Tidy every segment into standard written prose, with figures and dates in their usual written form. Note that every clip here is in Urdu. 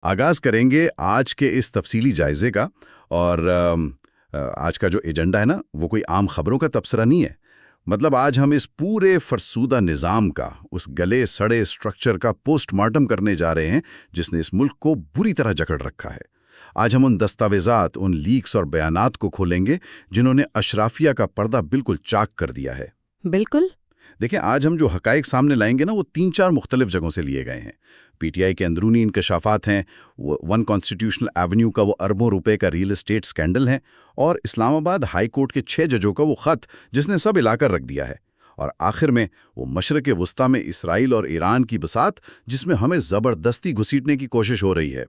آغاز کریں گے آج کے اس تفصیلی جائزے کا اور آج کا جو ایجنڈا ہے نا وہ کوئی عام خبروں کا تبصرہ نہیں ہے۔ مطلب آج ہم اس پورے فرسودہ نظام کا، اس گلے سڑے اسٹرکچر کا پوسٹ مارٹم کرنے جا رہے ہیں جس نے اس ملک کو بری طرح جکڑ رکھا ہے۔ آج ہم ان دستاویزات، ان لیکس اور بیانات کو کھولیں گے جنہوں نے اشرافیہ کا پردہ بالکل چاک کر دیا ہے۔ بالکل۔ دیکھیں آج ہم جو حقائق سامنے لائیں گے نا وہ 3-4 مختلف جگہوں سے لیے گئے ہیں۔ پی ٹی آئی کے اندرونی انکشافات ہیں، ون کانسٹیٹیوشنل ایونیو کا وہ اربوں روپے کا ریل اسٹیٹ سکینڈل ہے، اور اسلام آباد ہائی کورٹ کے 6 ججوں کا وہ خط جس نے سب ہلا کر رکھ دیا ہے، اور آخر میں وہ مشرق وسطیٰ میں اسرائیل اور ایران کی بساط جس میں ہمیں زبردستی گھسیٹنے کی کوشش ہو رہی ہے۔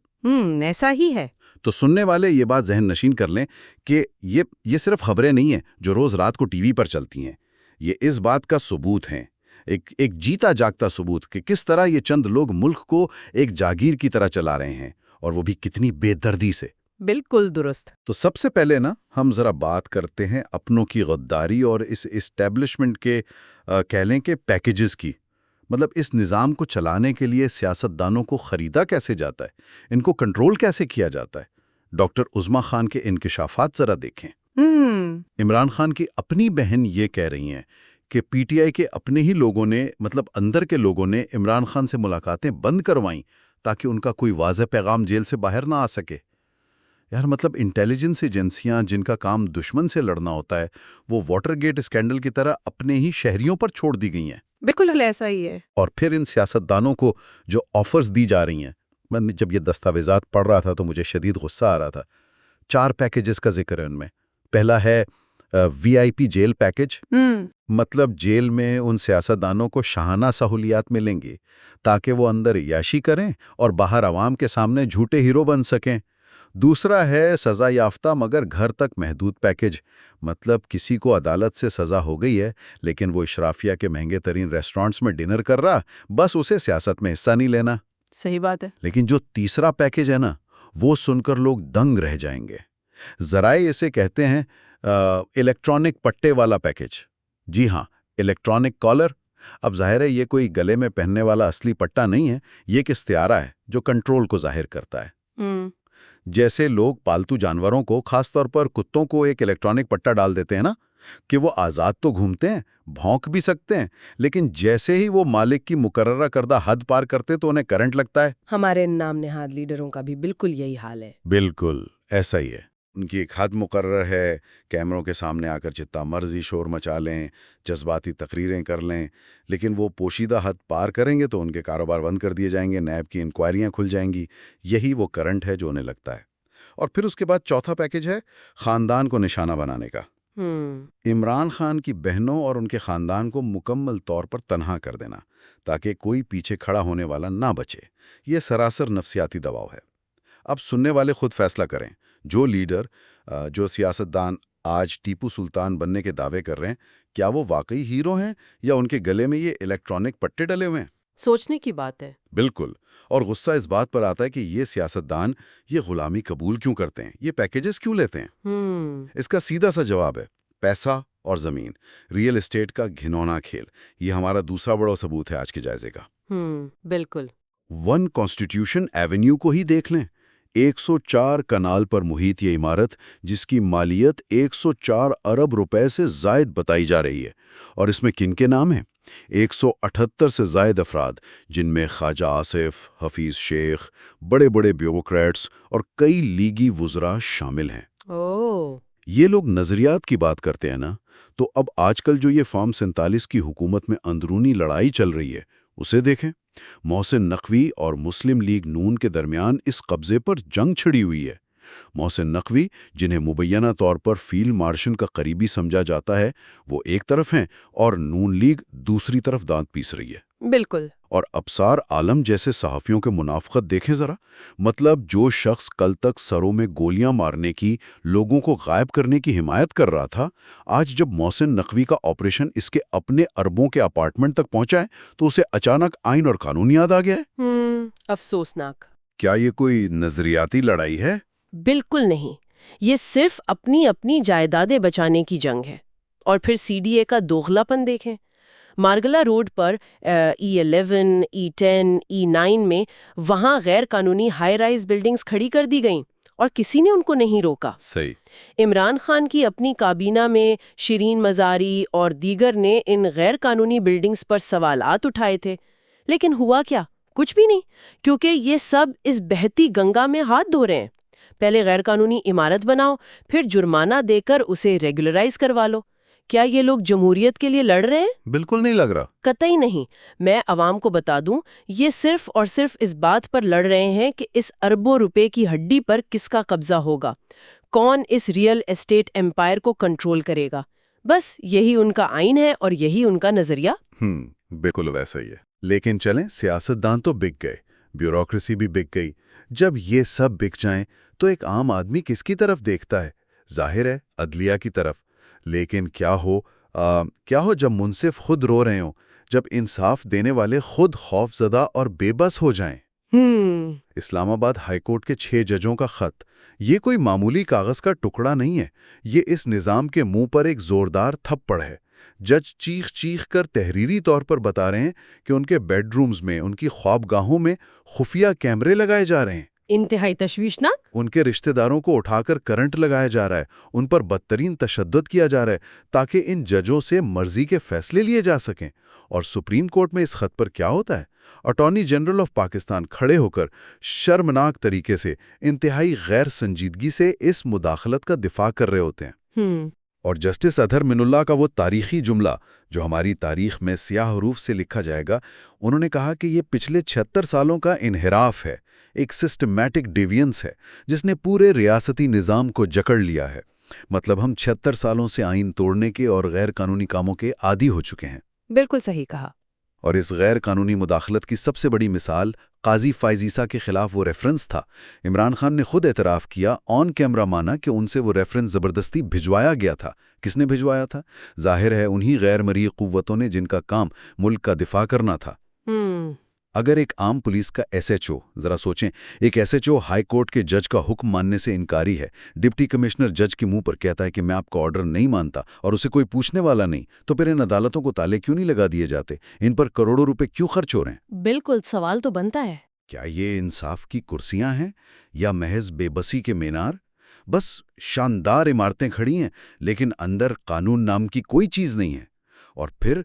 ایسا ہی ہے۔ تو سننے والے یہ بات ذہن نشین کر لیں کہ یہ صرف خبریں نہیں ہیں جو روز رات کو ٹی وی پر چلتی ہیں، یہ اس بات کا ثبوت ہیں، ایک جیتا جاگتا ثبوت کہ کس طرح یہ چند لوگ ملک کو ایک جاگیر کی طرح چلا رہے ہیں، اور وہ بھی کتنی بے دردی سے۔ بالکل درست۔ تو سب سے پہلے نا ہم ذرا بات کرتے ہیں اپنوں کی غداری اور اس اسٹیبلشمنٹ کے کہہ لیں کہ پیکیجز کی۔ مطلب اس نظام کو چلانے کے لیے سیاستدانوں کو خریدا کیسے جاتا ہے، ان کو کنٹرول کیسے کیا جاتا ہے۔ ڈاکٹر عظما خان کے انکشافات ذرا دیکھیں۔ عمران خان کی اپنی بہن یہ کہہ رہی ہیں کہ پی ٹی آئی کے اپنے ہی لوگوں نے، مطلب اندر کے لوگوں نے عمران خان سے ملاقاتیں بند کروائیں تاکہ ان کا کوئی واضح پیغام جیل سے باہر نہ آ سکے۔ یار مطلب انٹیلیجنس ایجنسیاں جن کا کام دشمن سے لڑنا ہوتا ہے، وہ واٹر گیٹ اسکینڈل کی طرح اپنے ہی شہریوں پر چھوڑ دی گئی ہیں۔ بالکل ایسا ہی ہے۔ اور پھر ان سیاستدانوں کو جو آفرز دی جا رہی ہیں، میں جب یہ دستاویزات پڑھ رہا تھا تو مجھے شدید غصہ آ رہا تھا۔ 4 پیکیجز کا ذکر ہے ان میں۔ پہلا ہے وی آئی پی جیل پیکیج، مطلب جیل میں ان سیاستدانوں کو شاہانہ سہولیات ملیں گی تاکہ وہ اندر عیاشی کریں اور باہر عوام کے سامنے جھوٹے ہیرو بن سکیں۔ دوسرا ہے سزا یافتہ مگر گھر تک محدود پیکیج، مطلب کسی کو عدالت سے سزا ہو گئی ہے لیکن وہ اشرافیہ کے مہنگے ترین ریسٹورانٹس میں ڈنر کر رہا، بس اسے سیاست میں حصہ نہیں لینا۔ صحیح بات ہے۔ لیکن جو تیسرا پیکیج ہے نا، وہ سن کر لوگ دنگ رہ جائیں گے۔ ذرائع اسے کہتے ہیں الیکٹرانک پٹے والا پیکیج۔ جی ہاں، الیکٹرانک کالر۔ اب ظاہر ہے یہ کوئی گلے میں پہننے والا اصلی پٹا نہیں ہے، یہ ایک استعارہ ہے جو کنٹرول کو ظاہر کرتا ہے۔ جیسے لوگ پالتو جانوروں کو، خاص طور پر کتوں کو، ایک الیکٹرانک پٹا ڈال دیتے ہیں نا کہ وہ آزاد تو گھومتے ہیں، بھونک بھی سکتے ہیں، لیکن جیسے ہی وہ مالک کی مقررہ کردہ حد پار کرتے تو انہیں کرنٹ لگتا ہے۔ ہمارے نام نہاد لیڈروں کا بھی بالکل یہی حال ہے۔ بالکل ایسا ہی ہے۔ ان کی ایک حد مقرر ہے، کیمروں کے سامنے آ کر جتنا مرضی شور مچا لیں، جذباتی تقریریں کر لیں، لیکن وہ پوشیدہ حد پار کریں گے تو ان کے کاروبار بند کر دیے جائیں گے، نیب کی انکوائریاں کھل جائیں گی۔ یہی وہ کرنٹ ہے جو انہیں لگتا ہے۔ اور پھر اس کے بعد چوتھا پیکیج ہے خاندان کو نشانہ بنانے کا۔ عمران خان کی بہنوں اور ان کے خاندان کو مکمل طور پر تنہا کر دینا تاکہ کوئی پیچھے کھڑا ہونے والا نہ بچے۔ یہ سراسر نفسیاتی دباؤ ہے۔ اب سننے والے خود فیصلہ کریں، جو لیڈر، جو سیاستدان آج ٹیپو سلطان بننے کے دعوے کر رہے ہیں، کیا وہ واقعی ہیرو ہیں یا ان کے گلے میں یہ الیکٹرانک پٹے ڈلے ہوئے ہیں؟ سوچنے کی بات ہے۔ بالکل۔ اور غصہ اس بات پر آتا ہے کہ یہ سیاستدان یہ غلامی قبول کیوں کرتے ہیں، یہ پیکیجز کیوں لیتے ہیں؟ اس کا سیدھا سا جواب ہے پیسہ اور زمین، ریئل اسٹیٹ کا گھنونا کھیل۔ یہ ہمارا دوسرا بڑا ثبوت ہے آج کے جائزے کا۔ بالکل۔ ون کانسٹیٹیوشن ایونیو کو ہی دیکھ لیں۔ 104 کنال پر محیط یہ عمارت جس کی مالیت 104 ارب روپے سے زائد بتائی جا رہی ہے، اور اس میں کن کے نام ہیں؟ 178 سے زائد افراد، جن میں خواجہ آصف، حفیظ شیخ، بڑے بڑے بیوروکریٹس اور کئی لیگی وزراء شامل ہیں۔ یہ لوگ نظریات کی بات کرتے ہیں نا، تو اب آج کل جو یہ فارم 47 کی حکومت میں اندرونی لڑائی چل رہی ہے اسے دیکھیں۔ محسن نقوی اور مسلم لیگ نون کے درمیان اس قبضے پر جنگ چھڑی ہوئی ہے۔ محسن نقوی، جنہیں مبینہ طور پر فیلڈ مارشل کا قریبی سمجھا جاتا ہے، وہ ایک طرف ہیں اور نون لیگ دوسری طرف دانت پیس رہی ہے۔ بالکل۔ اور ابصار عالم جیسے صحافیوں کے منافقت دیکھیں ذرا۔ مطلب جو شخص کل تک سروں میں گولیاں مارنے کی، لوگوں کو غائب کرنے کی حمایت کر رہا تھا، آج جب محسن نقوی کا آپریشن اس کے اپنے اربوں کے اپارٹمنٹ تک پہنچا ہے تو اسے اچانک آئین اور قانون یاد آ گیا ہے۔ افسوسناک۔ کیا یہ کوئی نظریاتی لڑائی ہے؟ بالکل نہیں، یہ صرف اپنی جائیدادیں بچانے کی جنگ ہے۔ اور پھر سی ڈی اے کا دوغلاپن دیکھیں۔ مارگلا روڈ پر E11, E10, E9 میں وہاں غیر قانونی ہائی رائز بلڈنگز کھڑی کر دی گئیں اور کسی نے ان کو نہیں روکا۔ صحیح۔ عمران خان کی اپنی کابینہ میں شرین مزاری اور دیگر نے ان غیر قانونی بلڈنگز پر سوالات اٹھائے تھے، لیکن ہوا کیا؟ کچھ بھی نہیں، کیونکہ یہ سب اس بہتی گنگا میں ہاتھ دھو رہے ہیں۔ پہلے غیر قانونی عمارت بناؤ، پھر جرمانہ دے کر اسے ریگولرائز کروا لو۔ کیا یہ لوگ جمہوریت کے لیے لڑ رہے ہیں؟ بالکل نہیں لگ رہا۔ قطعی نہیں۔ میں عوام کو بتا دوں، یہ صرف اور صرف اس بات پر لڑ رہے ہیں کہ اس اربوں روپے کی ہڈی پر کس کا قبضہ ہوگا، کون اس ریئل اسٹیٹ ایمپائر کو کنٹرول کرے گا۔ بس یہی ان کا آئین ہے اور یہی ان کا نظریہ۔ بالکل ویسا ہی ہے۔ لیکن چلیں، سیاستدان تو بک گئے، بیوروکریسی بھی بک گئی۔ جب یہ سب بک جائیں تو ایک عام آدمی کس کی طرف دیکھتا ہے؟ ظاہر ہے عدلیہ کی طرف۔ لیکن کیا ہو جب منصف خود رو رہے ہوں، جب انصاف دینے والے خود خوف زدہ اور بے بس ہو جائیں؟ اسلام آباد ہائی کورٹ کے 6 ججوں کا خط، یہ کوئی معمولی کاغذ کا ٹکڑا نہیں ہے، یہ اس نظام کے منہ پر ایک زوردار تھپڑ ہے۔ جج چیخ چیخ کر تحریری طور پر بتا رہے ہیں کہ ان کے بیڈ رومز میں، ان کی خوابگاہوں میں خفیہ کیمرے لگائے جا رہے ہیں۔ انتہائی تشویشناک۔ ان کے رشتہ داروں کو اٹھا کر کرنٹ لگایا جا رہا ہے، ان پر بدترین تشدد کیا جا رہا ہے تاکہ ان ججوں سے مرضی کے فیصلے لیے جا سکیں۔ اور سپریم کورٹ میں اس خط پر کیا ہوتا ہے؟ اٹارنی جنرل آف پاکستان کھڑے ہو کر شرمناک طریقے سے، انتہائی غیر سنجیدگی سے اس مداخلت کا دفاع کر رہے ہوتے ہیں۔ اور جسٹس اظہر من اللہ کا وہ تاریخی جملہ جو ہماری تاریخ میں سیاہ حروف سے لکھا جائے گا، انہوں نے کہا کہ یہ پچھلے 76 سالوں کا انحراف ہے، ایک سسٹمیٹک ڈیوینس ہے جس نے پورے ریاستی نظام کو جکڑ لیا ہے۔ مطلب ہم 76 سالوں سے آئین توڑنے کے اور غیر قانونی کاموں کے عادی ہو چکے ہیں۔ بالکل صحیح کہا۔ اور اس غیر قانونی مداخلت کی سب سے بڑی مثال قاضی فائز عیسیٰ کے خلاف وہ ریفرنس تھا۔ عمران خان نے خود اعتراف کیا، آن کیمرہ مانا کہ ان سے وہ ریفرنس زبردستی بھجوایا گیا تھا۔ کس نے بھجوایا تھا؟ ظاہر ہے انہی غیر مرئی قوتوں نے جن کا کام ملک کا دفاع کرنا تھا۔ اگر ایک عام پولیس کا ایس ایچ او، ذرا سوچیں، ایک S H O high court کے جج کا حکم ماننے سے انکاری ہے، ڈپٹی کمشنر جج کے منہ پر کہتا ہے کہ میں آپ کا آرڈر نہیں مانتا اور اسے کوئی پوچھنے والا نہیں، تو پھر ان عدالتوں کو تالے کیوں نہیں لگا دیے جاتے؟ ان پر کروڑوں روپے کیوں خرچ ہو رہے ہیں؟ بالکل، سوال تو بنتا ہے۔ کیا یہ انصاف کی کرسیاں ہیں یا محض بے بسی کے مینار؟ بس شاندار عمارتیں کھڑی ہیں لیکن اندر قانون نام کی کوئی چیز نہیں ہے۔ اور پھر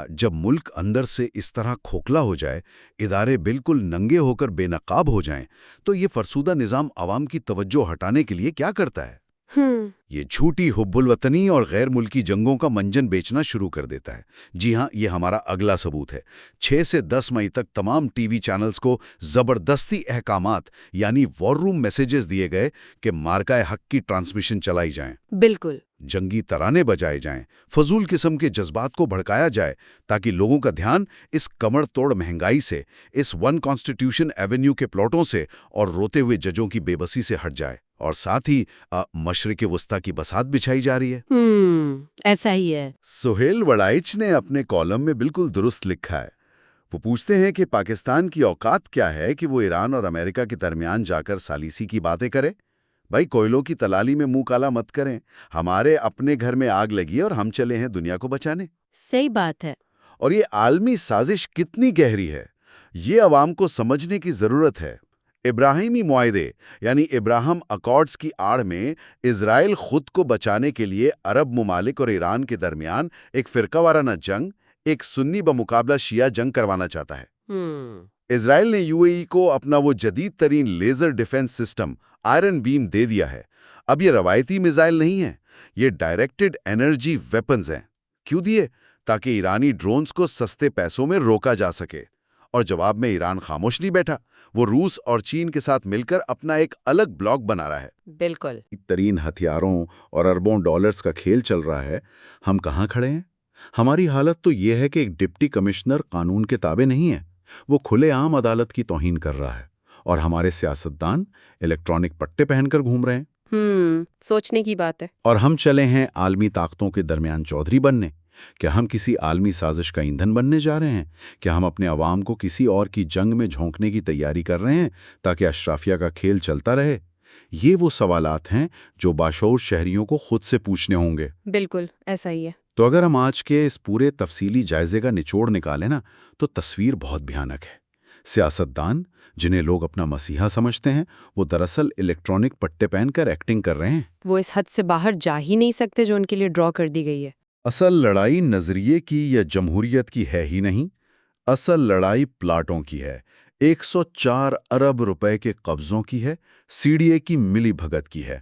جب ملک اندر سے اس طرح کھوکھلا ہو جائے، ادارے بالکل ننگے ہو کر بے نقاب ہو جائیں، تو یہ فرسودہ نظام عوام کی توجہ ہٹانے کے لیے کیا کرتا ہے؟ یہ جھوٹی حب الوطنی اور غیر ملکی جنگوں کا منجن بیچنا شروع کر دیتا ہے۔ جی ہاں، یہ ہمارا اگلا ثبوت ہے۔ 6 سے 10 مئی تک تمام ٹی وی چینلز کو زبردستی احکامات یعنی وار روم میسیجز دیے گئے کہ مارکہ حق کی ٹرانسمیشن چلائی جائیں، بالکل جنگی ترانے بجائے جائیں، فضول قسم کے جذبات کو بھڑکایا جائے تاکہ لوگوں کا دھیان اس کمر توڑ مہنگائی سے، اس ون کانسٹیٹیوشن ایونیو کے پلاٹوں سے اور روتے ہوئے ججوں کی بے بسی سے ہٹ جائے۔ اور ساتھ ہی مشرق وسطی کی بساط بچھائی جا رہی ہے۔ ایسا ہی ہے۔ سہیل وڑائچ نے اپنے کالم میں بالکل درست لکھا ہے۔ وہ پوچھتے ہیں کہ پاکستان کی اوقات کیا ہے کہ وہ ایران اور امریکہ کے درمیان جا کر ثالیسی کی باتیں کرے؟ بھائی، کوئلوں کی تلالی میں منہ کالا مت کریں، ہمارے اپنے گھر میں آگ لگی اور ہم چلے ہیں دنیا کو بچانے۔ صحیح بات ہے۔ اور یہ عالمی سازش کتنی گہری ہے، یہ عوام کو سمجھنے کی ضرورت ہے۔ ابراہیمی معاہدے یعنی ابراہم اکارڈز کی آڑ میں اسرائیل خود کو بچانے کے لیے عرب ممالک اور ایران کے درمیان ایک فرقہ وارانہ جنگ، ایک سنی بمقابلہ شیعہ جنگ کروانا چاہتا ہے۔ اسرائیل نے یو اے ای کو اپنا وہ جدید ترین لیزر ڈیفنس سسٹم آئرن بیم دے دیا ہے۔ اب یہ روایتی میزائل نہیں ہیں، یہ ڈائریکٹڈ انرجی ویپنز ہیں۔ کیوں دیے؟ تاکہ ایرانی ڈرونز کو سستے پیسوں میں روکا جا سکے۔ اور جواب میں ایران خاموش نہیں بیٹھا، وہ روس اور چین کے ساتھ مل کر اپنا ایک الگ بلاک بنا رہا ہے۔ بالکل ترین ہتھیاروں اور اربوں ڈالرز کا کھیل چل رہا ہے۔ ہم کہاں کھڑے ہیں؟ ہماری حالت تو یہ ہے کہ ایک ڈپٹی کمشنر قانون کے تابع نہیں ہے، وہ کھلے عام عدالت کی توہین کر رہا ہے، اور ہمارے سیاستدان الیکٹرانک پٹے پہن کر گھوم رہے ہیں۔ سوچنے کی بات ہے۔ اور ہم چلے ہیں عالمی طاقتوں کے درمیان چودھری بننے۔ کیا ہم کسی عالمی سازش کا ایندھن بننے جا رہے ہیں؟ کیا ہم اپنے عوام کو کسی اور کی جنگ میں جھونکنے کی تیاری کر رہے ہیں تاکہ اشرافیہ کا کھیل چلتا رہے؟ یہ وہ سوالات ہیں جو باشعور شہریوں کو خود سے پوچھنے ہوں گے۔ بالکل ایسا ہی ہے۔ تو اگر ہم آج کے اس پورے تفصیلی جائزے کا نچوڑ نکالیں نا تو تصویر بہت بھیانک ہے۔ سیاستدان جنہیں لوگ اپنا مسیحا سمجھتے ہیں وہ دراصل الیکٹرانک پٹے پہن کر ایکٹنگ کر رہے ہیں۔ وہ اس حد سے باہر جا ہی نہیں سکتے جو ان کے لیے ڈرا کر دی گئی ہے۔ اصل لڑائی نظریے کی یا جمہوریت کی ہے ہی نہیں، اصل لڑائی پلاٹوں کی ہے، 104 ارب روپے کے قبضوں کی ہے، سی ڈی اے کی ملی بھگت کی ہے،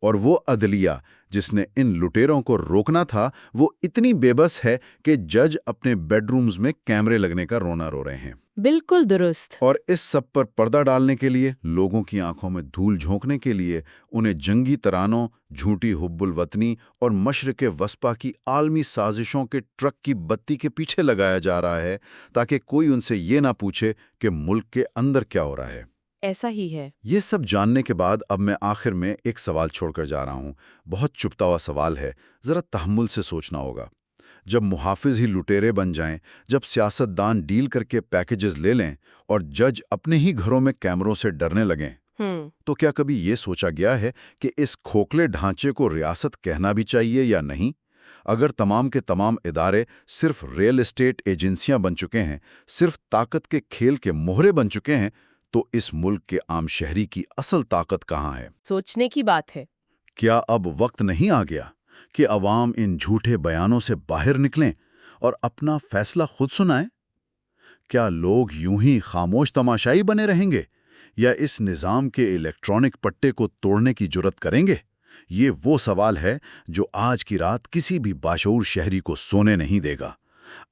اور وہ عدلیہ جس نے ان لٹیروں کو روکنا تھا وہ اتنی بے بس ہے کہ جج اپنے بیڈ رومز میں کیمرے لگنے کا رونا رو رہے ہیں۔ بالکل درست۔ اور اس سب پر پردہ ڈالنے کے لیے، لوگوں کی آنکھوں میں دھول جھونکنے کے لیے، انہیں جنگی ترانوں، جھوٹی حب الوطنی اور مشرق وسطیٰ کی عالمی سازشوں کے ٹرک کی بتی کے پیچھے لگایا جا رہا ہے تاکہ کوئی ان سے یہ نہ پوچھے کہ ملک کے اندر کیا ہو رہا ہے۔ ایسا ہی ہے۔ یہ سب جاننے کے بعد اب میں آخر میں ایک سوال چھوڑ کر جا رہا ہوں، بہت چپتا ہوا سوال ہے، ذرا تحمل سے سوچنا ہوگا۔ جب محافظ ہی لٹیرے بن جائیں، جب سیاستدان ڈیل کر کے پیکیجز لے لیں اور جج اپنے ہی گھروں میں کیمروں سے ڈرنے لگیں، تو کیا کبھی یہ سوچا گیا ہے کہ اس کھوکھلے ڈھانچے کو ریاست کہنا بھی چاہیے یا نہیں؟ اگر تمام کے تمام ادارے صرف ریل اسٹیٹ ایجنسیاں بن چکے ہیں، صرف طاقت کے کھیل کے مہرے بن چکے ہیں، تو اس ملک کے عام شہری کی اصل طاقت کہاں ہے؟ سوچنے کی بات ہے۔ کیا اب وقت نہیں آ گیا کہ عوام ان جھوٹے بیانوں سے باہر نکلیں اور اپنا فیصلہ خود سنائیں؟ کیا لوگ یوں ہی خاموش تماشائی بنے رہیں گے یا اس نظام کے الیکٹرانک پٹے کو توڑنے کی جرات کریں گے؟ یہ وہ سوال ہے جو آج کی رات کسی بھی باشعور شہری کو سونے نہیں دے گا۔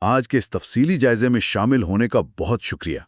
آج کے اس تفصیلی جائزے میں شامل ہونے کا بہت شکریہ۔